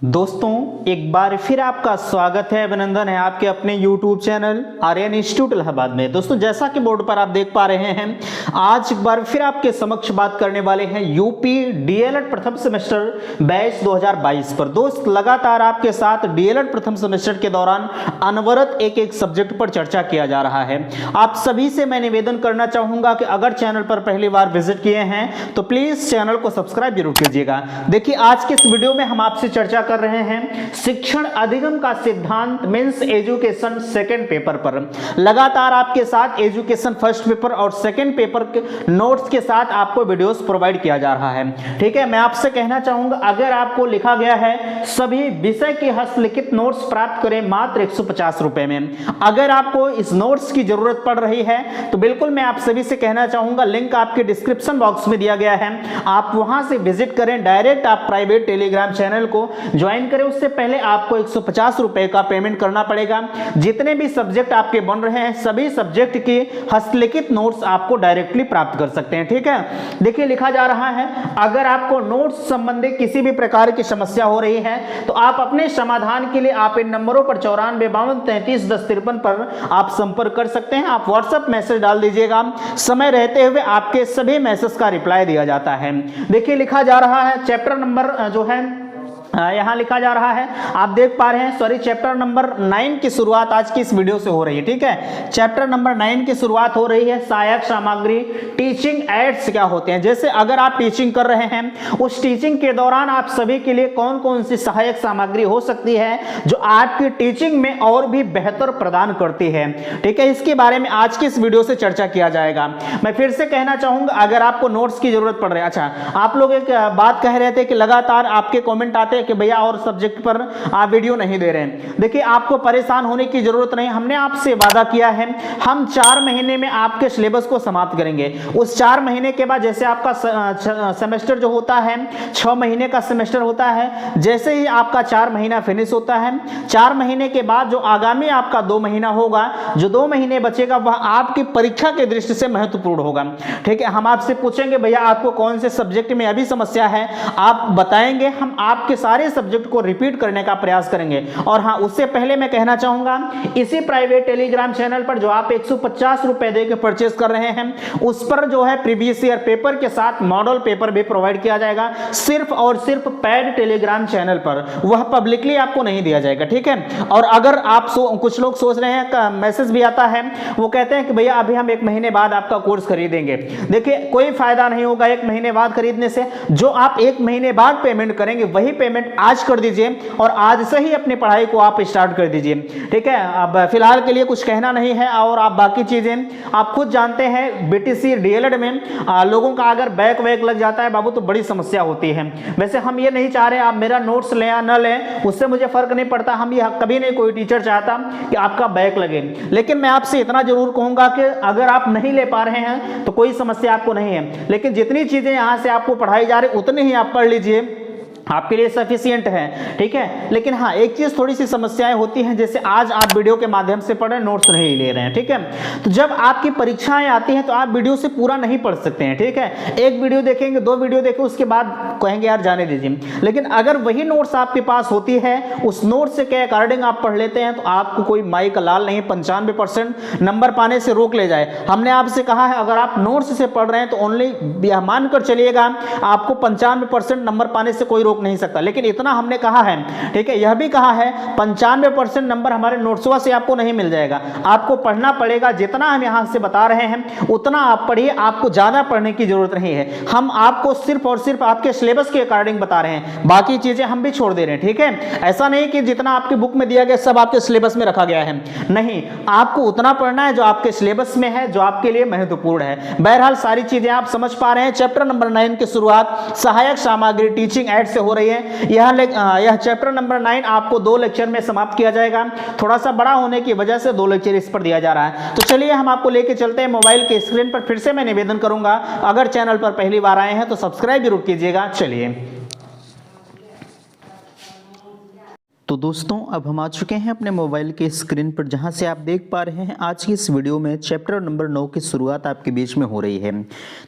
दोस्तों एक बार फिर आपका स्वागत है, अभिनंदन है आपके अपने YouTube channel Aryan institute Allahabad में। दोस्तों जैसा कि बोर्ड पर आप देख पा रहे हैं, आज एक बार फिर आपके समक्ष बात करने वाले हैं यूपी डीएलएड प्रथम सेमेस्टर बैच 2022 पर। दोस्त लगातार आपके साथ डीएलएड प्रथम सेमेस्टर के दौरान अनवरत एक एक सब्जेक्ट पर चर्चा किया जा रहा है। आप सभी से मैं निवेदन करना चाहूंगा कि अगर चैनल पर पहली बार विजिट किए हैं तो प्लीज चैनल को सब्सक्राइब जरूर कीजिएगा। देखिए आज के इस वीडियो में हम आपसे चर्चा कर रहे हैं शिक्षण अधिगम का सिद्धांत मींस एजुकेशन सेकंड पेपर पर। लगातार आपके साथ एजुकेशन फर्स्ट पेपर और सेकंड पेपर के नोट्स के साथ आपको वीडियोस प्रोवाइड किया जा रहा है। ठीक है, मैं आपसे कहना चाहूंगा अगर आपको लिखा गया है सभी विषय के हस्तलिखित नोट्स प्राप्त करें मात्र 150 रुपए में। अगर आपको इस नोट्स की जरूरत पड़ रही है तो बिल्कुल मैं आप सभी से कहना चाहूंगा, लिंक आपके डिस्क्रिप्शन बॉक्स में दिया गया है, आप वहां से विजिट करें। डायरेक्ट आप प्राइवेट टेलीग्राम चैनल को ज्वाइन करें, उससे पहले आपको 150 रुपए का पेमेंट करना पड़ेगा। जितने भी सब्जेक्ट आपके बन रहे हैं सभी सब्जेक्ट के हस्तलिखित नोट्स आपको डायरेक्टली प्राप्त कर सकते हैं। ठीक है, देखिए लिखा जा रहा है अगर आपको नोट्स संबंधी किसी भी प्रकार की समस्या हो रही है तो आप अपने समाधान के लिए आप इन नंबरों पर 94 52 33 10 53 पर आप संपर्क कर सकते हैं। आप व्हाट्सएप मैसेज डाल दीजिएगा, समय रहते हुए आपके सभी मैसेज का रिप्लाई दिया जाता है। देखिए लिखा जा रहा है चैप्टर नंबर जो है यहां लिखा जा रहा है, आप देख पा रहे हैं, सॉरी चैप्टर नंबर 9 की शुरुआत आज की इस वीडियो से हो रही है। ठीक है, चैप्टर नंबर 9 की शुरुआत हो रही है सहायक सामग्री टीचिंग एड्स क्या होते हैं। जैसे अगर आप टीचिंग कर रहे हैं उस टीचिंग के दौरान आप सभी के लिए कौन कौन सी सहायक सामग्री हो सकती है जो आपकी टीचिंग में और भी बेहतर प्रदान करती है। ठीक है, इसके बारे में आज की इस वीडियो से चर्चा किया जाएगा। मैं फिर से कहना चाहूंगा अगर आपको नोट्स की जरूरत पड़ रही है, अच्छा आप लोग एक बात कह रहे थे कि लगातार आपके कॉमेंट आते हैं कि भैया और सब्जेक्ट पर आप वीडियो नहीं दे रहे हैं। देखिए आपको परेशान होने की जरूरत नहीं, हमने आपसे वादा किया है हम 4 महीने में आपके सिलेबस को समाप्त करेंगे। उस 4 महीने के बाद जैसे आपका सेमेस्टर जो होता है 6 महीने का सेमेस्टर होता है, जैसे ही आपका 4 महीना फिनिश होता है 4 महीने के बाद जो आगामी आपका 2 महीना होगा, जो 2 महीने बचेगा वह आपकी परीक्षा के दृष्टि से महत्वपूर्ण होगा। ठीक है, हम आपसे पूछेंगे भैया आपको कौन से सब्जेक्ट में अभी समस्या है, आप बताएंगे, हम आपके सारे सब्जेक्ट को रिपीट करने का प्रयास करेंगे। और हाँ, उससे पहले मैं कहना चाहूंगा इसी प्राइवेट टेलीग्राम चैनल पर जो आप 150 रुपए देकर परचेस कर रहे हैं उस पर जो है प्रीवियस ईयर पेपर के साथ मॉडल पेपर भी प्रोवाइड किया जाएगा, सिर्फ और सिर्फ पेड टेलीग्राम चैनल पर, वह पब्लिकली आपको नहीं दिया जाएगा। ठीक है, और अगर आप कुछ लोग सोच रहे हैं, मैसेज भी आता है, वो कहते हैं कि भैया अभी हम 1 महीने बाद आपका कोर्स खरीदेंगे। देखिए कोई फायदा नहीं होगा 1 महीने बाद खरीदने से, जो आप 1 महीने बाद पेमेंट करेंगे वही पेमेंट आज कर दीजिए और आज से ही अपनी पढ़ाई को आप स्टार्ट कर दीजिए। ठीक है, अब फिलहाल के लिए कुछ कहना नहीं है और आप बाकी चीजें आप खुद जानते हैं बीटीसी डीएलएड में लोगों का अगर बैक वैक लग जाता है बाबू तो बड़ी समस्या होती है। वैसे हम ये नहीं चाह रहे आप मेरा नोट्स लें या न लें, उससे मुझे फर्क नहीं पड़ता, हम ये कभी नहीं कोई टीचर चाहता कि आपका बैक लगे। लेकिन मैं आपसे इतना जरूर कहूंगा कि अगर आप नहीं ले पा रहे हैं तो कोई समस्या आपको नहीं है, लेकिन जितनी चीजें यहां से आपको पढ़ाई जा रही उतनी ही आप पढ़ लीजिए, आपके लिए सफिशिएंट है। ठीक है, लेकिन हाँ एक चीज थोड़ी सी समस्याएं होती हैं, जैसे आज आप वीडियो के माध्यम से पढ़ रहे हैं, नोट्स नहीं ले रहे हैं। ठीक है, तो जब आपकी परीक्षाएं आती हैं तो आप वीडियो से पूरा नहीं पढ़ सकते हैं। ठीक है, एक वीडियो देखेंगे, 2 वीडियो देखें, उसके बाद कहेंगे यार जाने दीजिए। लेकिन अगर वही नोट्स आपके पास होती है, उस नोट्स के अकॉर्डिंग आप पढ़ लेते हैं तो आपको कोई माई का लाल नहीं 95% नंबर पाने से रोक ले जाए। हमने आपसे कहा है अगर आप नोट्स से पढ़ रहे हैं तो ओनली मानकर चलिएगा आपको 95% नंबर पाने से कोई नहीं सकता, लेकिन इतना हमने कहा है। ठीक है, यह भी कहा है 95% नंबर हमारे नोट्सवा से आपको नहीं मिल जाएगा, आपको पढ़ना पड़ेगा। जितना हम यहां से बता रहे हैं उतना आप पढ़िए, आपको ज्यादा पढ़ने की जरूरत नहीं है। हम आपको सिर्फ और सिर्फ आपके सिलेबस के अकॉर्डिंग बता रहे हैं, बाकी चीजें हम भी छोड़ दे रहे हैं। ठीक है, ऐसा नहीं कि जितना आपकी बुक में दिया गया सब आपके सिलेबस में रखा गया है, नहीं, आपको उतना पढ़ना है जो आपके सिलेबस में है, जो आपके लिए महत्वपूर्ण है। बहरहाल सारी चीजें आप समझ पा रहे हैं। चैप्टर नंबर 9 की शुरुआत सहायक सामग्री टीचिंग एड से हो रही है। यह चैप्टर नंबर 9 आपको 2 लेक्चर में समाप्त किया जाएगा, थोड़ा सा बड़ा होने की वजह से 2 लेक्चर इस पर दिया जा रहा है। तो चलिए हम आपको लेके चलते हैं मोबाइल के स्क्रीन पर। फिर से मैं निवेदन करूंगा अगर चैनल पर पहली बार आए हैं तो सब्सक्राइब जरूर कीजिएगा। चलिए तो दोस्तों अब हम आ चुके हैं अपने मोबाइल के स्क्रीन पर, जहां से आप देख पा रहे हैं आज की इस वीडियो में चैप्टर नंबर 9 की शुरुआत आपके बीच में हो रही है।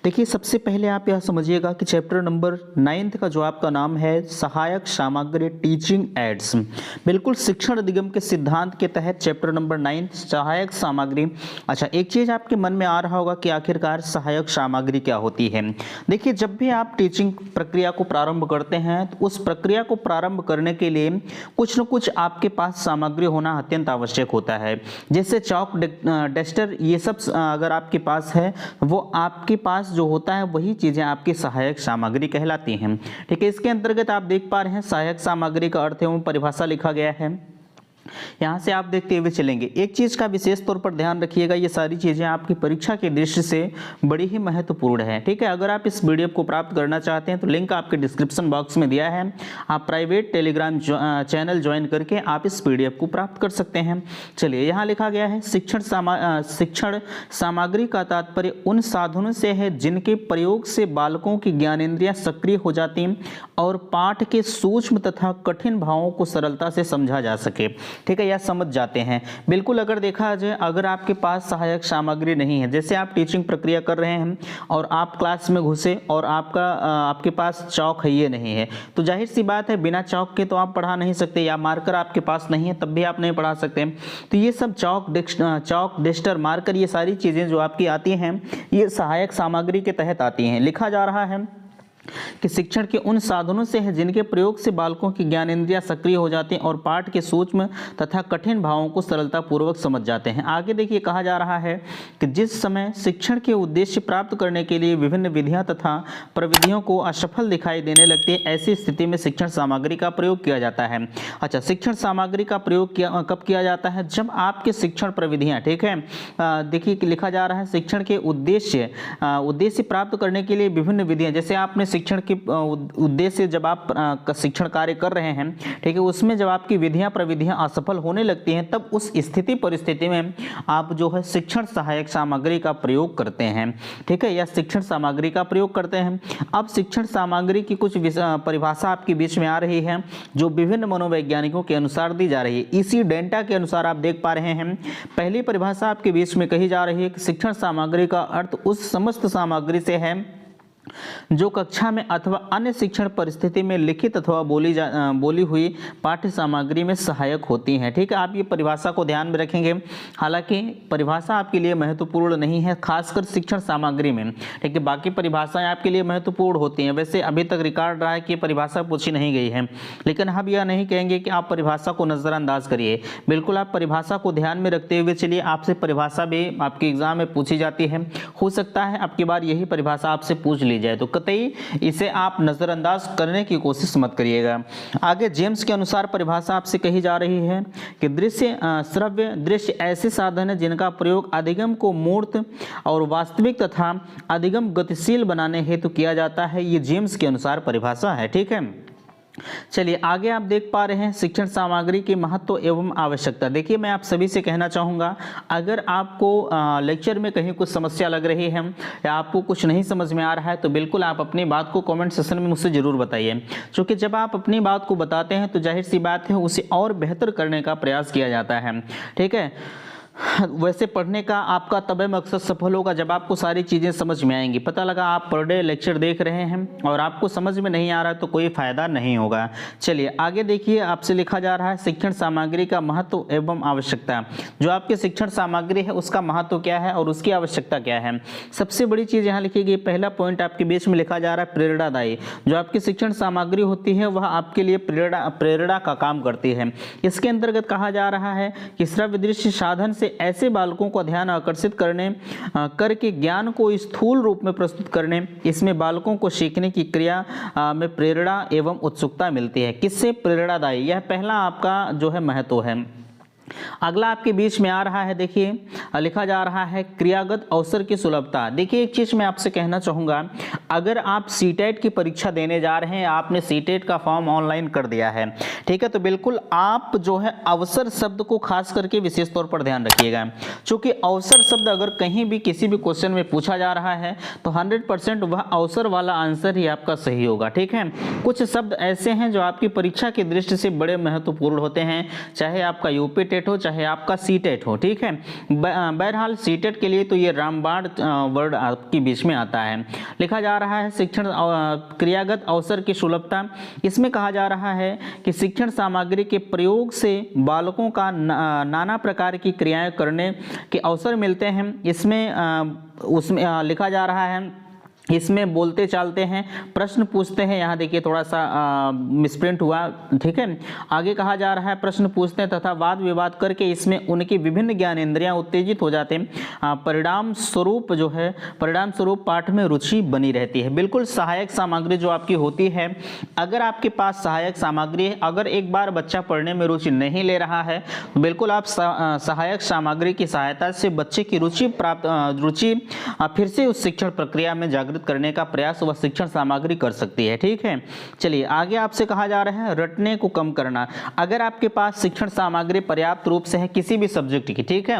देखिए सबसे पहले आप यह समझिएगा कि चैप्टर नंबर 9 का जो आपका नाम है सहायक सामग्री टीचिंग एड्स, बिल्कुल शिक्षण अधिगम के सिद्धांत के तहत चैप्टर नंबर 9 सहायक सामग्री। अच्छा, एक चीज आपके मन में आ रहा होगा कि आखिरकार सहायक सामग्री क्या होती है। देखिए जब भी आप टीचिंग प्रक्रिया को प्रारंभ करते हैं तो उस प्रक्रिया को प्रारंभ करने के लिए कुछ न कुछ आपके पास सामग्री होना अत्यंत आवश्यक होता है। जैसे चौक, डस्टर, ये सब अगर आपके पास है, वो आपके पास जो होता है वही चीजें आपकी सहायक सामग्री कहलाती हैं। ठीक है, इसके अंतर्गत आप देख पा रहे हैं सहायक सामग्री का अर्थ एवं परिभाषा लिखा गया है। यहाँ से आप देखते हुए चलेंगे। एक चीज का विशेष तौर पर ध्यान रखिएगा, ये सारी चीजें आपकी परीक्षा के दृष्टि से बड़ी ही महत्वपूर्ण है। ठीक है, अगर आप इस पीडीएफ को प्राप्त करना चाहते हैं तो लिंक आपके डिस्क्रिप्शन बॉक्स में दिया है, आप प्राइवेट टेलीग्राम चैनल ज्वाइन करके आप इस पीडीएफ को प्राप्त कर सकते हैं। चलिए, यहाँ लिखा गया है शिक्षण सामग्री का तात्पर्य उन साधनों से है जिनके प्रयोग से बालकों की ज्ञानेंद्रियां सक्रिय हो जाती और पाठ के सूक्ष्म तथा कठिन भावों को सरलता से समझा जा सके। ठीक है, यह समझ जाते हैं। बिल्कुल, अगर देखा जाए, अगर आपके पास सहायक सामग्री नहीं है, जैसे आप टीचिंग प्रक्रिया कर रहे हैं और आप क्लास में घुसे और आपके पास चौक है, ये नहीं है, तो जाहिर सी बात है बिना चौक के तो आप पढ़ा नहीं सकते, या मार्कर आपके पास नहीं है तब भी आप नहीं पढ़ा सकते। तो ये सब चौक, डस्टर, मार्कर, ये सारी चीजें जो आपकी आती हैं ये सहायक सामग्री के तहत आती हैं। लिखा जा रहा है कि शिक्षण के उन साधनों से है जिनके प्रयोग से बालकों की ज्ञानेंद्रियां सक्रिय हो जाती हैं और पाठ के सूक्ष्म तथा कठिन भावों को सरलता पूर्वक समझ जाते हैं। आगे देखिए, कहा जा रहा है कि जिस समय शिक्षण के उद्देश्य प्राप्त करने के लिए विभिन्न विधियां तथा प्रविधियों को असफल दिखाई देने लगती है, ऐसी स्थिति में शिक्षण सामग्री का प्रयोग किया जाता है। अच्छा, शिक्षण सामग्री का प्रयोग कब किया जाता है? जब आपके शिक्षण प्रविधियां, ठीक है, देखिए लिखा जा रहा है शिक्षण के उद्देश्य प्राप्त करने के लिए विभिन्न विधियां, जैसे आपने शिक्षण के उद्देश्य जब आप शिक्षण कार्य कर रहे हैं, ठीक है, उसमें जब आपकी विधियां प्रविधियां असफल होने लगती हैं तब उस स्थिति परिस्थिति में आप जो है शिक्षण सहायक सामग्री का प्रयोग करते हैं। ठीक है, या शिक्षण सामग्री का प्रयोग करते हैं। अब शिक्षण सामग्री की कुछ परिभाषा आपके बीच में आ रही है जो विभिन्न मनोवैज्ञानिकों के अनुसार दी जा रही है। इसी डेंटा के अनुसार आप देख पा रहे हैं, पहली परिभाषा आपके बीच में कही जा रही है कि शिक्षण सामग्री का अर्थ उस समस्त सामग्री से है जो कक्षा में अथवा अन्य शिक्षण परिस्थिति में लिखित अथवा बोली हुई पाठ्य सामग्री में सहायक होती हैं। ठीक है, आप ये परिभाषा को ध्यान में रखेंगे। हालांकि परिभाषा आपके लिए महत्वपूर्ण नहीं है, खासकर शिक्षण सामग्री में। ठीक है, बाकी परिभाषाएं आपके लिए महत्वपूर्ण होती हैं। वैसे अभी तक रिकॉर्ड रहा है कि परिभाषा पूछी नहीं गई है, लेकिन हम यह नहीं कहेंगे कि आप परिभाषा को नजरअंदाज करिए। बिल्कुल, आप परिभाषा को ध्यान में रखते हुए चलिए। आपसे परिभाषा भी आपके एग्जाम में पूछी जाती है, हो सकता है आपकी बार यही परिभाषा आपसे पूछ ली जाए, तो कतई इसे आप नजरअंदाज करने की कोशिश मत करिएगा। आगे जेम्स के अनुसार परिभाषा आपसे कही जा रही है कि श्रव्य दृश्य ऐसे साधन है जिनका प्रयोग अधिगम को मूर्त और वास्तविक तथा अधिगम गतिशील बनाने हेतु किया जाता है। ये जेम्स के अनुसार परिभाषा है। ठीक है, चलिए आगे आप देख पा रहे हैं शिक्षण सामग्री के महत्व एवं आवश्यकता। देखिए, मैं आप सभी से कहना चाहूँगा, अगर आपको लेक्चर में कहीं कुछ समस्या लग रही है या आपको कुछ नहीं समझ में आ रहा है तो बिल्कुल आप अपनी बात को कमेंट सेक्शन में मुझसे ज़रूर बताइए, क्योंकि जब आप अपनी बात को बताते हैं तो जाहिर सी बात है उसे और बेहतर करने का प्रयास किया जाता है। ठीक है, वैसे पढ़ने का आपका तब मकसद सफल होगा जब आपको सारी चीज़ें समझ में आएंगी। पता लगा आप पर डे लेक्चर देख रहे हैं और आपको समझ में नहीं आ रहा है तो कोई फायदा नहीं होगा। चलिए आगे देखिए, आपसे लिखा जा रहा है शिक्षण सामग्री का महत्व एवं आवश्यकता। जो आपके शिक्षण सामग्री है उसका महत्व क्या है और उसकी आवश्यकता क्या है। सबसे बड़ी चीज़ यहाँ लिखी गई, पहला पॉइंट आपके बीच में लिखा जा रहा है प्रेरणादायी। जो आपकी शिक्षण सामग्री होती है वह आपके लिए प्रेरणा का काम करती है। इसके अंतर्गत कहा जा रहा है कि श्रव्य दृश्य साधन से ऐसे बालकों का ध्यान आकर्षित करके ज्ञान को स्थूल रूप में प्रस्तुत करने, इसमें बालकों को सीखने की क्रिया में प्रेरणा एवं उत्सुकता मिलती है। किससे? प्रेरणादायी। यह पहला आपका जो है महत्व है। अगला आपके बीच में आ रहा है, देखिए लिखा जा रहा है क्रियागत अवसर की सुलभता। देखिए एक चीज मैं आपसे कहना चाहूंगा, अगर आप सीटेट की परीक्षा देने जा रहे हैं, आपने सीटेट का फॉर्म ऑनलाइन कर दिया है, ठीक है, तो बिल्कुल आप जो है अवसर शब्द को खास करके विशेष तौर पर ध्यान रखिएगा, क्योंकि अवसर शब्द अगर कहीं भी किसी भी क्वेश्चन में पूछा जा रहा है तो 100% वह अवसर वाला आंसर ही आपका सही होगा। ठीक है, कुछ शब्द ऐसे हैं जो आपकी परीक्षा की दृष्टि से बड़े महत्वपूर्ण होते हैं, चाहे आपका यूपी टेट टेट हो चाहे आपका सीटेट हो, ठीक है। बहरहाल सीटेट के लिए तो ये रामबाण वर्ड आपके बीच में आता है। लिखा जा रहा है शिक्षण क्रियागत अवसर की सुलभता। इसमें कहा जा रहा है कि शिक्षण सामग्री के प्रयोग से बालकों का नाना प्रकार की क्रियाएं करने के अवसर मिलते हैं। उसमें लिखा जा रहा है, इसमें बोलते चालते हैं, प्रश्न पूछते हैं। यहाँ देखिए थोड़ा सा मिसप्रिंट हुआ, ठीक है। आगे कहा जा रहा है प्रश्न पूछते हैं तथा वाद विवाद करके इसमें उनकी विभिन्न ज्ञानेंद्रियां उत्तेजित हो जाते हैं। परिणाम स्वरूप पाठ में रुचि बनी रहती है। बिल्कुल सहायक सामग्री जो आपकी होती है, अगर आपके पास सहायक सामग्री है, अगर एक बार बच्चा पढ़ने में रुचि नहीं ले रहा है तो बिल्कुल आप सहायक सामग्री की सहायता से बच्चे की रुचि फिर से उस शिक्षण प्रक्रिया में जागृत करने का प्रयास वह शिक्षण सामग्री कर सकती है, ठीक है। चलिए आगे आपसे कहा जा रहा है रटने को कम करना। अगर आपके पास शिक्षण सामग्री पर्याप्त रूप से है किसी भी सब्जेक्ट की, ठीक है,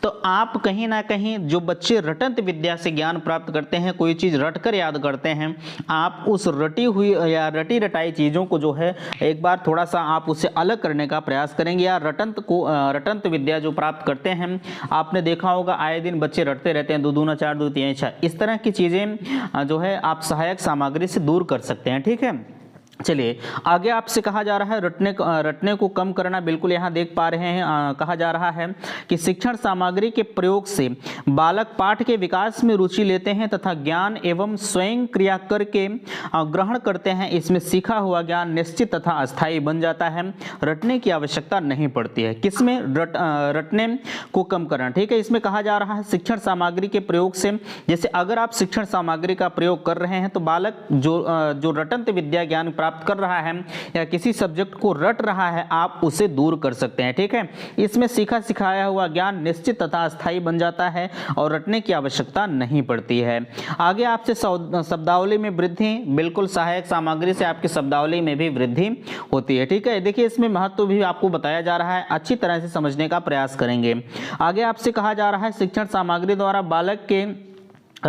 तो आप कहीं ना कहीं जो बच्चे रटंत विद्या से ज्ञान प्राप्त करते हैं, कोई चीज रट कर याद करते हैं, आप उस रटी हुई या रटी रटाई चीजों को जो है एक बार थोड़ा सा आप उसे अलग करने का प्रयास करेंगे। या रटंत विद्या जो प्राप्त करते हैं, आपने देखा होगा आए दिन बच्चे रटते रहते हैं, 2 दूना 4 2 3 6, इस तरह की चीजें जो है आप सहायक सामग्री से दूर कर सकते हैं, ठीक है। चलिए आगे आपसे कहा जा रहा है रटने को कम करना। बिल्कुल यहाँ देख पा रहे हैं, कहा जा रहा है कि शिक्षण सामग्री के प्रयोग से बालक पाठ के विकास में रुचि लेते हैं तथा ज्ञान एवं स्वयं क्रिया करके ग्रहण करते हैं। इसमें सीखा हुआ ज्ञान निश्चित तथा अस्थायी बन जाता है। रटने की आवश्यकता नहीं पड़ती है। किसमें रटने को कम करना, ठीक है। इसमें कहा जा रहा है शिक्षण सामग्री के प्रयोग से, जैसे अगर आप शिक्षण सामग्री का प्रयोग कर रहे हैं तो बालक जो रटंत विद्या ज्ञान प्राप्त कर रहा है या किसी सब्जेक्ट को रट रहा है, आप उसे दूर कर सकते हैं, ठीक है। इसमें सीखा सिखाया हुआ ज्ञान निश्चित तथा अस्थायी बन जाता है और रटने की आवश्यकता नहीं पड़ती है। आगे आपसे शब्दावली में वृद्धि। बिल्कुल सहायक सामग्री से आपकी शब्दावली में भी वृद्धि होती है, ठीक है। देखिए इसमें महत्व भी आपको बताया जा रहा है, अच्छी तरह से समझने का प्रयास करेंगे। आगे आपसे कहा जा रहा है शिक्षण सामग्री द्वारा बालक के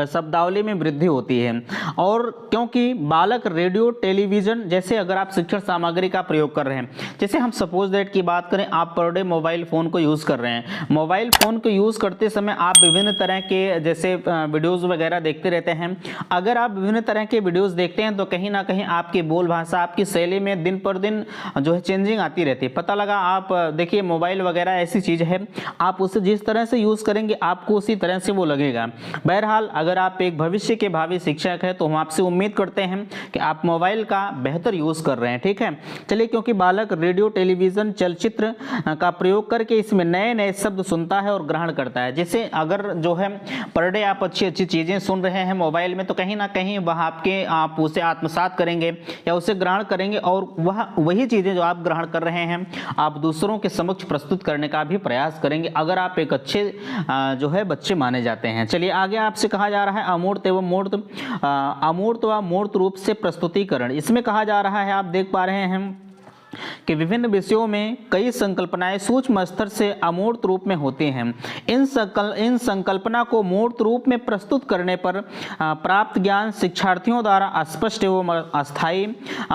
शब्दावली में वृद्धि होती है। और क्योंकि बालक रेडियो टेलीविजन जैसे अगर आप शिक्षण सामग्री का प्रयोग कर रहे हैं, जैसे हम सपोज दैट की बात करें, आप पर डे मोबाइल फ़ोन को यूज़ कर रहे हैं। मोबाइल फ़ोन को यूज़ करते समय आप विभिन्न तरह के जैसे वीडियोज़ वगैरह देखते रहते हैं। अगर आप विभिन्न तरह के वीडियोज़ देखते हैं तो कहीं ना कहीं आपकी बोल भाषा, आपकी शैली में दिन पर दिन जो है चेंजिंग आती रहती है। पता लगा, आप देखिए मोबाइल वगैरह ऐसी चीज़ है, आप उसे जिस तरह से यूज़ करेंगे आपको उसी तरह से वो लगेगा। बहरहाल अगर आप एक भविष्य के भावी शिक्षक हैं तो हम आपसे उम्मीद करते हैं कि आप मोबाइल का बेहतर यूज़ कर रहे हैं, ठीक है। चलिए क्योंकि बालक रेडियो टेलीविज़न चलचित्र का प्रयोग करके इसमें नए नए शब्द सुनता है और ग्रहण करता है। जैसे अगर जो है पर डे आप अच्छी अच्छी चीज़ें सुन रहे हैं मोबाइल में, तो कहीं ना कहीं वह आप उसे आत्मसात करेंगे या उसे ग्रहण करेंगे और वही चीज़ें जो आप ग्रहण कर रहे हैं आप दूसरों के समक्ष प्रस्तुत करने का भी प्रयास करेंगे, अगर आप एक अच्छे जो है बच्चे माने जाते हैं। चलिए आगे आपसे कहा जा रहा है अमूर्त व मूर्त रूप से प्रस्तुतिकरण। इसमें कहा जा रहा है, आप देख पा रहे हैं कि विभिन्न विषयों में कई संकल्पनाएं सूक्ष्म स्तर से अमूर्त रूप में होती हैं। इन संकल्पना को मूर्त रूप में प्रस्तुत करने पर प्राप्त ज्ञान शिक्षार्थियों द्वारा स्पष्ट एवं अस्थायी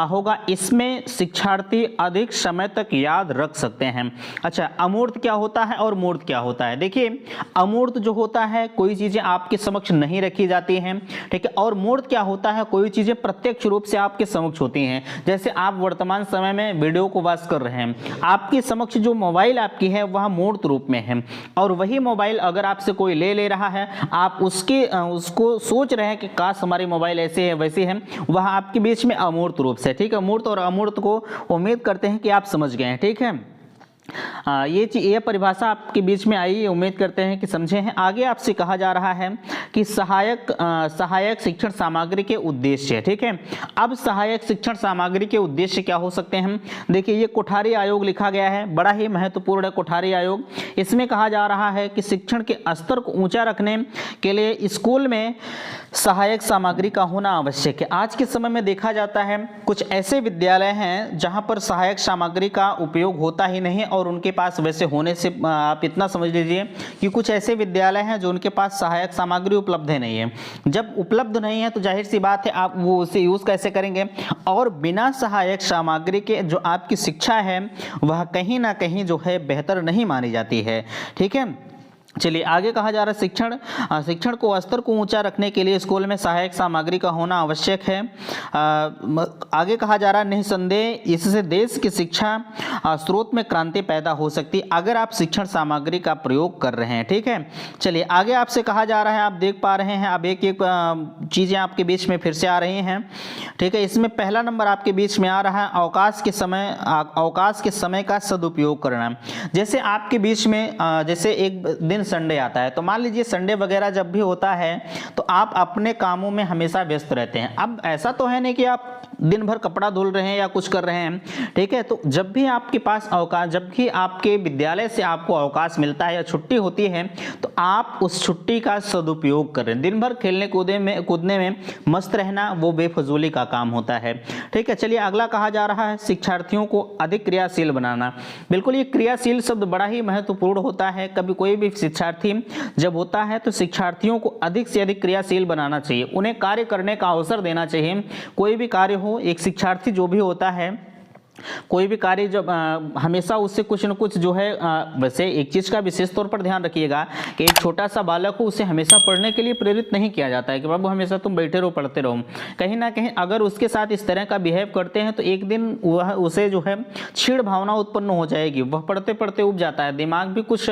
होगा। इसमें शिक्षार्थी अधिक समय तक याद रख सकते हैं। अच्छा, अमूर्त क्या होता है और मूर्त क्या होता है? देखिए अमूर्त जो होता है कोई चीजें आपके समक्ष नहीं रखी जाती हैं, ठीक है। और मूर्त क्या होता है, कोई चीजें प्रत्यक्ष रूप से आपके समक्ष होती हैं। जैसे आप वर्तमान समय में वीडियो को वॉच कर रहे हैं, आपके समक्ष जो मोबाइल आपकी है वह मूर्त रूप में है, और वही मोबाइल अगर आपसे कोई ले रहा है, आप उसको सोच रहे हैं कि काश हमारी मोबाइल ऐसे है वैसे है, वह आपके बीच में अमूर्त रूप से, ठीक है। मूर्त और अमूर्त को उम्मीद करते हैं कि आप समझ गए हैं, ठीक है। ये परिभाषा आपके बीच में आई, उम्मीद करते हैं कि समझे हैं। आगे आपसे कहा जा रहा है कि सहायक शिक्षण सामग्री के उद्देश्य, ठीक है। अब सहायक शिक्षण सामग्री के उद्देश्य क्या हो सकते हैं? देखिए ये कोठारी आयोग लिखा गया है, बड़ा ही महत्वपूर्ण है कोठारी आयोग। इसमें कहा जा रहा है कि शिक्षण के स्तर को ऊंचा रखने के लिए स्कूल में सहायक सामग्री का होना आवश्यक है। आज के समय में देखा जाता है कुछ ऐसे विद्यालय हैं जहां पर सहायक सामग्री का उपयोग होता ही नहीं और उनके सबके पास वैसे होने से आप इतना समझ लीजिए कि कुछ ऐसे विद्यालय हैं जो उनके पास सहायक सामग्री उपलब्ध नहीं है। जब उपलब्ध नहीं है तो जाहिर सी बात है आप वो उसे यूज़ कैसे करेंगे, और बिना सहायक सामग्री के जो आपकी शिक्षा है वह कहीं ना कहीं जो है बेहतर नहीं मानी जाती है। ठीक है, चलिए आगे कहा जा रहा है शिक्षण को स्तर को ऊंचा रखने के लिए स्कूल में सहायक सामग्री का होना आवश्यक है। आगे कहा जा रहा है निसंदेह इससे देश की शिक्षा स्रोत में क्रांति पैदा हो सकती है अगर आप शिक्षण सामग्री का प्रयोग कर रहे हैं। ठीक है, चलिए आगे आपसे कहा जा रहा है, आप देख पा रहे हैं अब एक एक चीज़ें आपके बीच में फिर से आ रही हैं। ठीक है, इसमें पहला नंबर आपके बीच में आ रहा है अवकाश के समय का सदुपयोग करना। जैसे आपके बीच में जैसे एक दिन संडे आता है, तो मान लीजिए संडे वगैरह जब भी होता है तो आप अपने कामों में हमेशा व्यस्त रहते हैं। अब ऐसा तो है नहीं कि आप दिन भर कपड़ा धुल रहे हैं या कुछ कर रहे हैं। ठीक है, तो जब भी आपके पास अवकाश, जब भी आपके विद्यालय से आपको अवकाश मिलता है या छुट्टी होती है तो आप उस छुट्टी का सदुपयोग कर रहे हैं। दिन भर खेलने कूदने में मस्त रहना वो बेफजूली का काम होता है। ठीक है, चलिए अगला कहा जा रहा है शिक्षार्थियों को अधिक क्रियाशील बनाना। बिल्कुल, ये क्रियाशील शब्द बड़ा ही महत्वपूर्ण होता है। कभी कोई भी शिक्षार्थी जब होता है तो शिक्षार्थियों को अधिक से अधिक क्रियाशील बनाना चाहिए, उन्हें कार्य करने का अवसर देना चाहिए। कोई भी कार्य हो, एक शिक्षार्थी जो भी होता है कोई भी कार्य जब हमेशा उससे कुछ न कुछ जो है वैसे एक चीज़ का विशेष तौर पर ध्यान रखिएगा कि एक छोटा सा बालक हो उसे हमेशा पढ़ने के लिए प्रेरित नहीं किया जाता है कि बाबू हमेशा तुम बैठे रहो पढ़ते रहो। कहीं ना कहीं अगर उसके साथ इस तरह का बिहेव करते हैं तो एक दिन वह उसे जो है छीड़ भावना उत्पन्न हो जाएगी, वह पढ़ते पढ़ते उब जाता है, दिमाग भी कुछ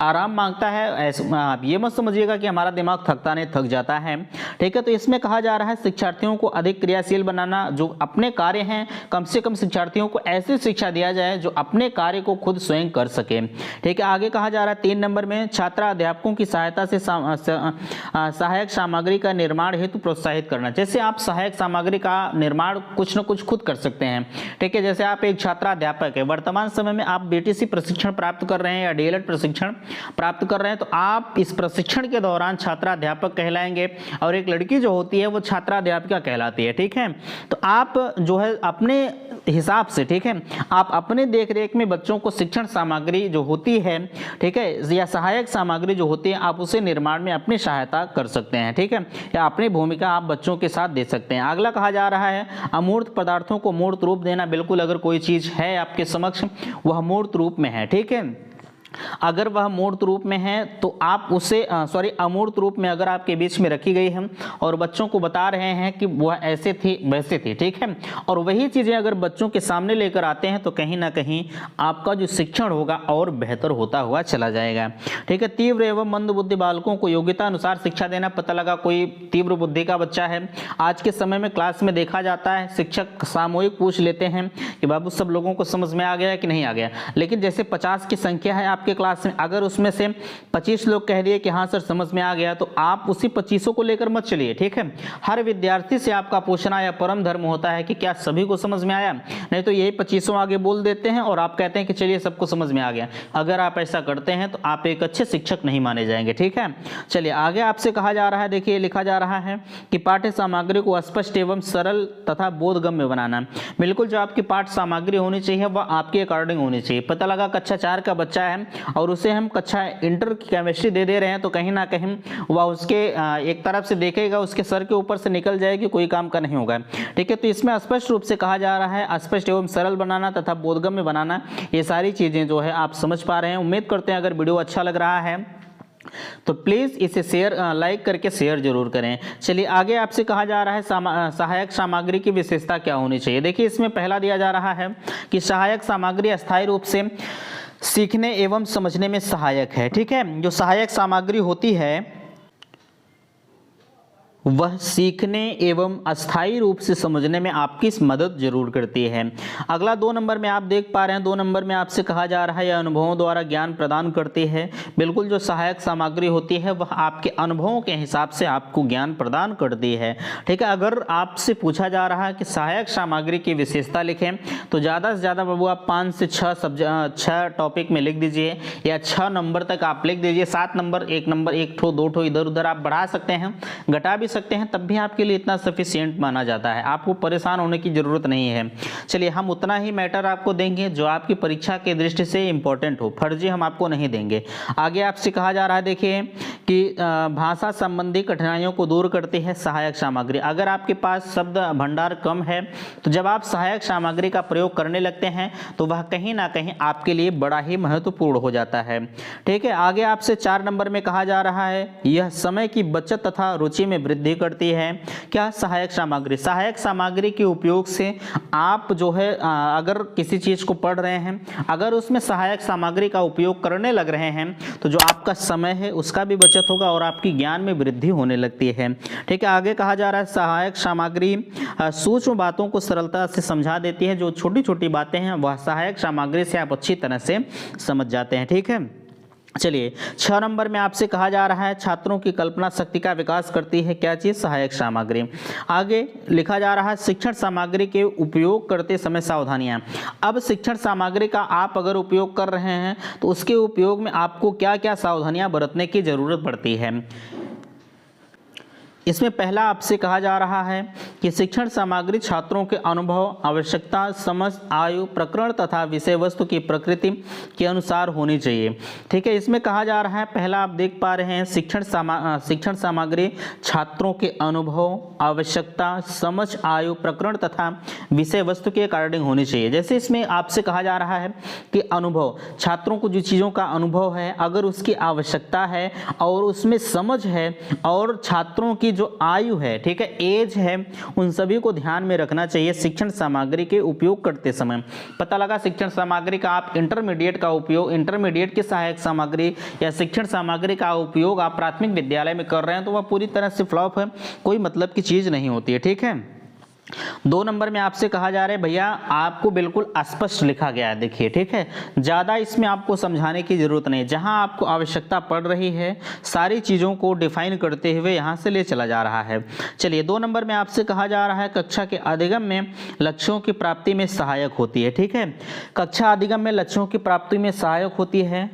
आराम मांगता है। ऐसे आप ये मत समझिएगा कि हमारा दिमाग थकता नहीं, थक जाता है। ठीक है, तो इसमें कहा जा रहा है शिक्षार्थियों को अधिक क्रियाशील बनाना, जो अपने कार्य हैं कम से कम शिक्षार्थियों को ऐसी शिक्षा दिया जाए जो अपने कार्य को खुद स्वयं कर सके। ठीक है, आगे कहा जा रहा है 3 नंबर में छात्र अध्यापकों की सहायता से सहायक सामग्री का निर्माण हेतु प्रोत्साहित करना। जैसे आप सहायक सामग्री का निर्माण कुछ न कुछ खुद कर सकते हैं। ठीक है, जैसे आप एक छात्राध्यापक है, वर्तमान समय में आप बीटीसी प्रशिक्षण प्राप्त कर रहे हैं या डीएलएड प्रशिक्षण प्राप्त कर रहे हैं, तो आप इस प्रशिक्षण के दौरान छात्राध्यापक कहलाएंगे और एक लड़की जो होती है वो छात्राध्यापिका कहलाती है। ठीक है, तो आप जो है अपने हिसाब से, ठीक है, आप अपने देखरेख में बच्चों को शिक्षण सामग्री जो होती है, ठीक है, या सहायक सामग्री जो होती है आप उसे निर्माण में अपनी सहायता कर सकते हैं। ठीक है, या अपनी भूमिका आप बच्चों के साथ दे सकते हैं। अगला कहा जा रहा है अमूर्त पदार्थों को मूर्त रूप देना। बिल्कुल, अगर कोई चीज है आपके समक्ष वह मूर्त रूप में है, ठीक है, अगर वह मूर्त रूप में है तो आप उसे अमूर्त रूप में अगर आपके बीच में रखी गई है और बच्चों को बता रहे हैं कि वह ऐसे थी वैसे थी, ठीक है, और वही चीजें अगर बच्चों के सामने लेकर आते हैं तो कहीं ना कहीं आपका जो शिक्षण होगा और बेहतर होता हुआ चला जाएगा। ठीक है, तीव्र एवं मंद बुद्धि बालकों को योग्यता अनुसार शिक्षा देना। पता लगा कोई तीव्र बुद्धि का बच्चा है, आज के समय में क्लास में देखा जाता है शिक्षक सामूहिक पूछ लेते हैं कि बाबू सब लोगों को समझ में आ गया कि नहीं आ गया, लेकिन जैसे 50 की संख्या है आपके क्लास में, अगर उसमें से 25 लोग कह दिए कि हाँ सर समझ में आ गया, तो आप उसी 25 को लेकर मत चलिए। ठीक है, हर विद्यार्थी से आपका पूछना या परम धर्म होता है कि क्या सभी को समझ में आया, नहीं तो यही 25 आगे बोल देते हैं और आप कहते हैं कि चलिए सबको समझ में आ गया। अगर आप ऐसा करते हैं तो आप एक अच्छे शिक्षक नहीं माने जाएंगे। ठीक है, चलिए आगे आपसे कहा जा रहा है, देखिए लिखा जा रहा है कि पाठ्य सामग्री को स्पष्ट एवं सरल तथा बोधगम्य बनाना। बिल्कुल, जो आपकी पाठ्य सामग्री होनी चाहिए वह आपके अकॉर्डिंग होनी चाहिए। पता लगा कक्षा 4 का बच्चा है और उसे हम कक्षा इंटर की केमिस्ट्री दे रहे हैं, तो कहीं ना कहीं वह उसके एक तरफ से देखेगा, उसके सर के ऊपर से निकल जाएगी, कोई काम का नहीं होगा। ठीक है, तो इसमें स्पष्ट रूप से कहा जा रहा है स्पष्ट एवं सरल बनाना तथा बोधगम्य बनाना। ये सारी चीजें जो है आप समझ पा रहे हैं। उम्मीद करते हैं अगर वीडियो अच्छा लग रहा है तो प्लीज इसे शेयर लाइक करके शेयर जरूर करें। चलिए आगे आपसे कहा जा रहा है सहायक सामग्री की विशेषता क्या होनी चाहिए। देखिए इसमें पहला दिया जा रहा है कि सहायक सामग्री अस्थायी रूप से सीखने एवं समझने में सहायक है। ठीक है, जो सहायक सामग्री होती है वह सीखने एवं अस्थायी रूप से समझने में आपकी मदद जरूर करती है। अगला 2 नंबर में आप देख पा रहे हैं, 2 नंबर में आपसे कहा जा रहा है यह अनुभवों द्वारा ज्ञान प्रदान करती है। बिल्कुल, जो सहायक सामग्री होती है वह आपके अनुभवों के हिसाब से आपको ज्ञान प्रदान करती है। ठीक है, अगर आपसे पूछा जा रहा है कि सहायक सामग्री की विशेषता लिखें तो ज़्यादा से ज़्यादा बाबू आप 5 से 6 टॉपिक में लिख दीजिए, या 6 नंबर तक आप लिख दीजिए। 7 नंबर 1 नंबर 1 ठो 2 ठो इधर उधर आप बढ़ा सकते हैं, घटा भी सकते हैं, तब भी आपके लिए इतना सफिशिएंट माना जाता है, आपको परेशान होने की ज़रूरत नहीं है। चलिए, हम उतना ही मैटर आपको देंगे जो आपकी परीक्षा के दृष्टि से इंपॉर्टेंट हो, फर्जी हम आपको नहीं देंगे। आगे आपसे कहा जा रहा है, देखिए कि भाषा संबंधी कठिनाइयों को दूर करती है सहायक सामग्री। अगर आपके पास शब्द भंडार कम है तो जब आप सहायक सामग्री का प्रयोग करने लगते हैं तो वह कहीं ना कहीं आपके लिए बड़ा ही महत्वपूर्ण हो जाता है। ठीक है, आगे आपसे 4 नंबर में कहा जा रहा है, यह समय की बचत तथा रुचि में वृद्धि करती है। क्या? सहायक सामग्री। सहायक सामग्री के उपयोग से आप जो है अगर किसी चीज़ को पढ़ रहे हैं, अगर उसमें सहायक सामग्री का उपयोग करने लग रहे हैं तो जो आपका समय है उसका भी बचत होगा और आपकी ज्ञान में वृद्धि होने लगती है। ठीक है, आगे कहा जा रहा है, सहायक सामग्री सूक्ष्म बातों को सरलता से समझा देती है। जो छोटी छोटी बातें हैं वह सहायक सामग्री से आप अच्छी तरह से समझ जाते हैं। ठीक है, चलिए 6 नंबर में आपसे कहा जा रहा है, छात्रों की कल्पना शक्ति का विकास करती है क्या चीज़? सहायक सामग्री। आगे लिखा जा रहा है, शिक्षण सामग्री के उपयोग करते समय सावधानियां। अब शिक्षण सामग्री का आप अगर उपयोग कर रहे हैं तो उसके उपयोग में आपको क्या क्या सावधानियां बरतने की जरूरत पड़ती है। इसमें पहला आपसे कहा जा रहा है कि शिक्षण सामग्री छात्रों के अनुभव, आवश्यकता, समझ, आयु, प्रकरण तथा विषय वस्तु की प्रकृति के अनुसार होनी चाहिए। ठीक है, इसमें कहा जा रहा है, पहला आप देख पा रहे हैं, शिक्षण सामग्री छात्रों के अनुभव, आवश्यकता, समझ, आयु, प्रकरण तथा विषय वस्तु के अकॉर्डिंग होनी चाहिए। जैसे इसमें आपसे कहा जा रहा है कि अनुभव, छात्रों को जो चीज़ों का अनुभव है, अगर उसकी आवश्यकता है और उसमें समझ है और छात्रों की जो आयु है, ठीक है, एज है, उन सभी को ध्यान में रखना चाहिए शिक्षण सामग्री के उपयोग करते समय। पता लगा शिक्षण सामग्री का आप इंटरमीडिएट का उपयोग, इंटरमीडिएट की सहायक सामग्री या शिक्षण सामग्री का उपयोग आप प्राथमिक विद्यालय में कर रहे हैं तो वह पूरी तरह से फ्लॉप है, कोई मतलब की चीज़ नहीं होती है। ठीक है, 2 नंबर में आपसे कहा जा रहा है, भैया आपको बिल्कुल स्पष्ट लिखा गया है, देखिए। ठीक है, ज़्यादा इसमें आपको समझाने की जरूरत नहीं, जहां आपको आवश्यकता पड़ रही है सारी चीज़ों को डिफाइन करते हुए यहां से ले चला जा रहा है। चलिए 2 नंबर में आपसे कहा जा रहा है, कक्षा के अधिगम में लक्ष्यों की प्राप्ति में सहायक होती है। ठीक है, कक्षा अधिगम में लक्ष्यों की प्राप्ति में सहायक होती है।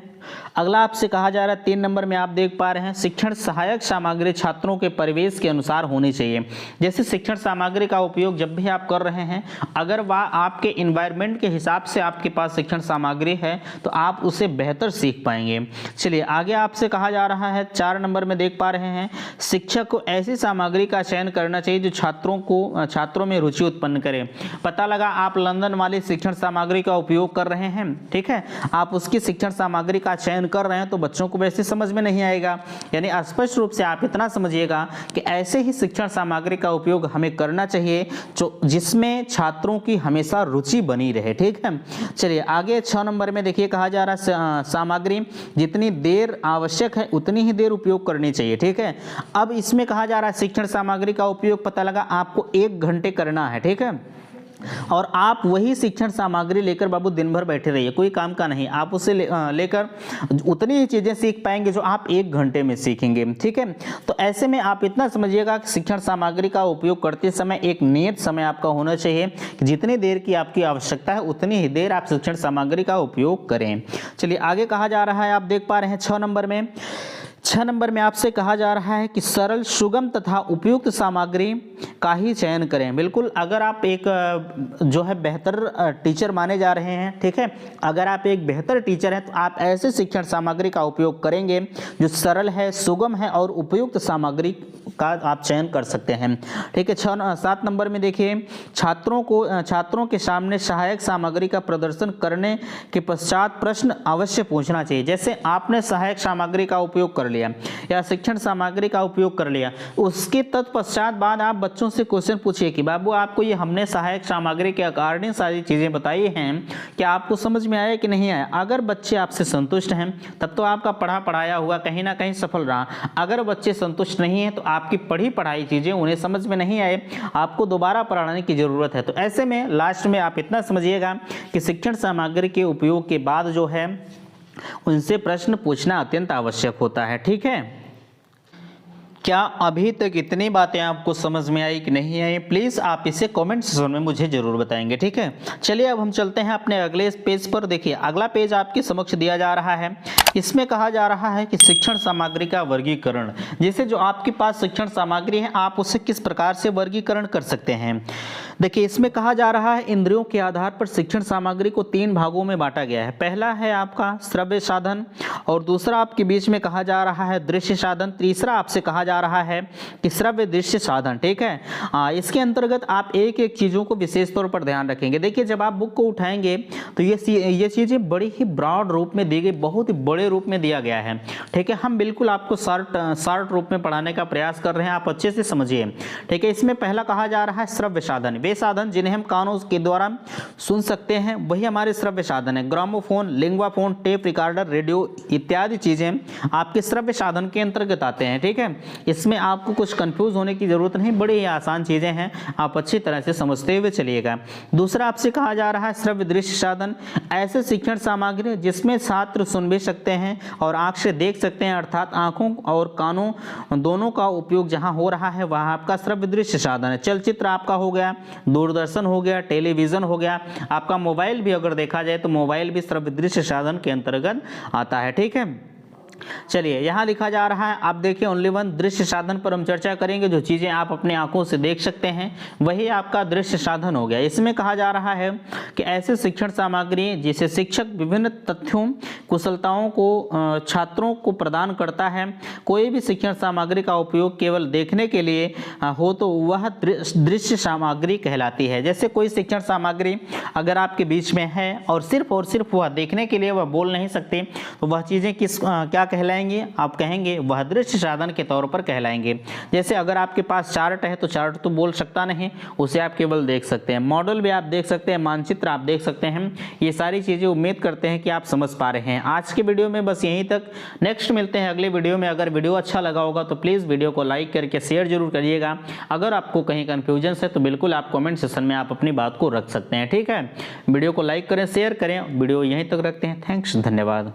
अगला आपसे कहा जा रहा है, 3 नंबर में आप देख पा रहे हैं, शिक्षण सहायक सामग्री छात्रों के परिवेश के अनुसार होनी चाहिए। जैसे शिक्षण सामग्री का उपयोग जब भी आप कर रहे हैं, अगर वह आपके इन्वायरमेंट के हिसाब से आपके पास शिक्षण सामग्री है तो आप उसे बेहतर सीख पाएंगे। चलिए आगे आपसे कहा जा रहा है, 4 नंबर में देख पा रहे हैं, शिक्षक को ऐसी सामग्री का चयन करना चाहिए जो छात्रों में रुचि उत्पन्न करे। पता लगा आप लंदन वाली शिक्षण सामग्री का उपयोग कर रहे हैं, ठीक है, आप उसकी शिक्षण सामग्री का चयन कर रहे हैं तो बच्चों को वैसे समझ में नहीं आएगा। यानी स्पष्ट रूप से आप इतना समझिएगा कि ऐसे ही शिक्षण सामग्री का उपयोग हमें करना चाहिए जो जिसमें छात्रों की हमेशा रुचि बनी रहे। ठीक है, चलिए आगे 6 नंबर में देखिए, कहा जा रहा है, सामग्री जितनी देर आवश्यक है उतनी ही देर उपयोग करनी चाहिए। ठीक है, अब इसमें कहा जा रहा है शिक्षण सामग्री का उपयोग पता लगा आपको 1 घंटे करना है। ठीक है, और आप वही शिक्षण सामग्री लेकर बाबू दिन भर बैठे रहिए, कोई काम का नहीं, आप उसे लेकर उतनी ही चीज़ें सीख पाएंगे जो आप 1 घंटे में सीखेंगे। ठीक है, तो ऐसे में आप इतना समझिएगा कि शिक्षण सामग्री का उपयोग करते समय एक नियत समय आपका होना चाहिए कि जितनी देर की आपकी आवश्यकता है उतनी ही देर आप शिक्षण सामग्री का उपयोग करें। चलिए आगे कहा जा रहा है, आप देख पा रहे हैं 6 नंबर में आपसे कहा जा रहा है कि सरल, सुगम तथा उपयुक्त सामग्री का ही चयन करें। बिल्कुल, अगर आप एक जो है बेहतर टीचर माने जा रहे हैं, ठीक है, अगर आप एक बेहतर टीचर हैं तो आप ऐसे शिक्षण सामग्री का उपयोग करेंगे जो सरल है, सुगम है और उपयुक्त सामग्री का आप चयन कर सकते हैं। ठीक है, 7 नंबर में देखिए, छात्रों के सामने सहायक सामग्री का प्रदर्शन करने के पश्चात प्रश्न अवश्य पूछना चाहिए। जैसे आपने सहायक सामग्री का उपयोग कर लिया या शिक्षण सामग्री का उपयोग कर लिया, उसके तत्पश्चात बाद आप बच्चों से क्वेश्चन पूछिए कि बाबू आपको ये हमने सहायक सामग्री के अकॉर्डिंग सारी चीजें बताई हैं, क्या आपको समझ में आया कि नहीं आया। अगर बच्चे आपसे संतुष्ट हैं तब तो आपका पढ़ाया हुआ कहीं ना कहीं सफल रहा। अगर बच्चे संतुष्ट नहीं है तो आपकी पढ़ाई चीजें उन्हें समझ में नहीं आए, आपको दोबारा पढ़ाने की जरूरत है। तो ऐसे में लास्ट में आप इतना समझिएगा कि शिक्षण सामग्री के उपयोग के बाद जो है उनसे प्रश्न पूछना अत्यंत आवश्यक होता है। ठीक है, क्या अभी तक इतनी बातें आपको समझ में आई कि नहीं आई? प्लीज़ आप इसे कमेंट सेक्शन में मुझे ज़रूर बताएंगे, ठीक है। चलिए अब हम चलते हैं अपने अगले पेज पर। देखिए अगला पेज आपके समक्ष दिया जा रहा है। इसमें कहा जा रहा है कि शिक्षण सामग्री का वर्गीकरण, जैसे जो आपके पास शिक्षण सामग्री है आप उसे किस प्रकार से वर्गीकरण कर सकते हैं। देखिए इसमें कहा जा रहा है इंद्रियों के आधार पर शिक्षण सामग्री को 3 भागों में बांटा गया है। पहला है आपका श्रव्य साधन, और दूसरा आपके बीच में कहा जा रहा है दृश्य साधन, तीसरा आपसे कहा जा रहा है कि श्रव्य दृश्य साधन, ठीक है। इसके अंतर्गत आप एक एक चीज़ों को विशेष तौर पर ध्यान रखेंगे। देखिए जब आप बुक को उठाएंगे तो ये चीज़ें बड़ी ही ब्रॉड रूप में दी गई, बहुत ही बड़े रूप में दिया गया है, ठीक है। हम बिल्कुल आपको शॉर्ट रूप में पढ़ाने का प्रयास कर रहे हैं, आप अच्छे से समझिए, ठीक है। इसमें पहला कहा जा रहा है श्रव्य साधन। वे साधन जिन्हें हम कानों के द्वारा सुन सकते हैं वही हमारे श्रव्य साधन है। Gramophone, Linguaphone, tape recorder, radio इत्यादि चीज़ें आपके श्रव्य साधन के अंतर्गत आते हैं, ठीक है। इसमें आपको कुछ कंफ्यूज होने की जरूरत नहीं, बड़ी ही आसान चीज़ें हैं, आप अच्छी तरह से समझते हुए चलिएगा। दूसरा आपसे कहा जा रहा है श्रव्य दृश्य साधन। ऐसे शिक्षण सामग्री जिसमें छात्र सुन भी सकते हैं और आँख से देख सकते हैं, अर्थात आँखों और कानों दोनों का उपयोग जहाँ हो रहा है वह आपका श्रव्य दृश्य साधन है। चलचित्र आपका हो गया, दूरदर्शन हो गया, टेलीविज़न हो गया, आपका मोबाइल भी अगर देखा जाए तो मोबाइल भी श्रव्य दृश्य साधन के अंतर्गत आता है, ठीक है। चलिए यहाँ लिखा जा रहा है, आप देखिए ओनली वन दृश्य साधन पर हम चर्चा करेंगे। जो चीज़ें आप अपने आंखों से देख सकते हैं वही आपका दृश्य साधन हो गया। इसमें कहा जा रहा है कि ऐसे शिक्षण सामग्री जिसे शिक्षक विभिन्न तथ्यों कुशलताओं को छात्रों को प्रदान करता है। कोई भी शिक्षण सामग्री का उपयोग केवल देखने के लिए हो तो वह दृश्य सामग्री कहलाती है। जैसे कोई शिक्षण सामग्री अगर आपके बीच में है और सिर्फ वह देखने के लिए वह बोल नहीं सकते तो वह चीज़ें क्या कहलाएंगे? आप कहेंगे वह दृश्य साधन के तौर पर कहलाएंगे। जैसे अगर आपके पास चार्ट है तो चार्ट तो बोल सकता नहीं, उसे आप केवल देख सकते हैं। मॉडल भी आप देख सकते हैं, मानचित्र आप देख सकते हैं। ये सारी चीज़ें उम्मीद करते हैं कि आप समझ पा रहे हैं। आज के वीडियो में बस यहीं तक, नेक्स्ट मिलते हैं अगले वीडियो में। अगर वीडियो अच्छा लगा होगा तो प्लीज़ वीडियो को लाइक करके शेयर जरूर करिएगा। अगर आपको कहीं कन्फ्यूजन है तो बिल्कुल आप कमेंट सेक्शन में आप अपनी बात को रख सकते हैं, ठीक है। वीडियो को लाइक करें, शेयर करें। वीडियो यहीं तक रखते हैं। थैंक्स, धन्यवाद।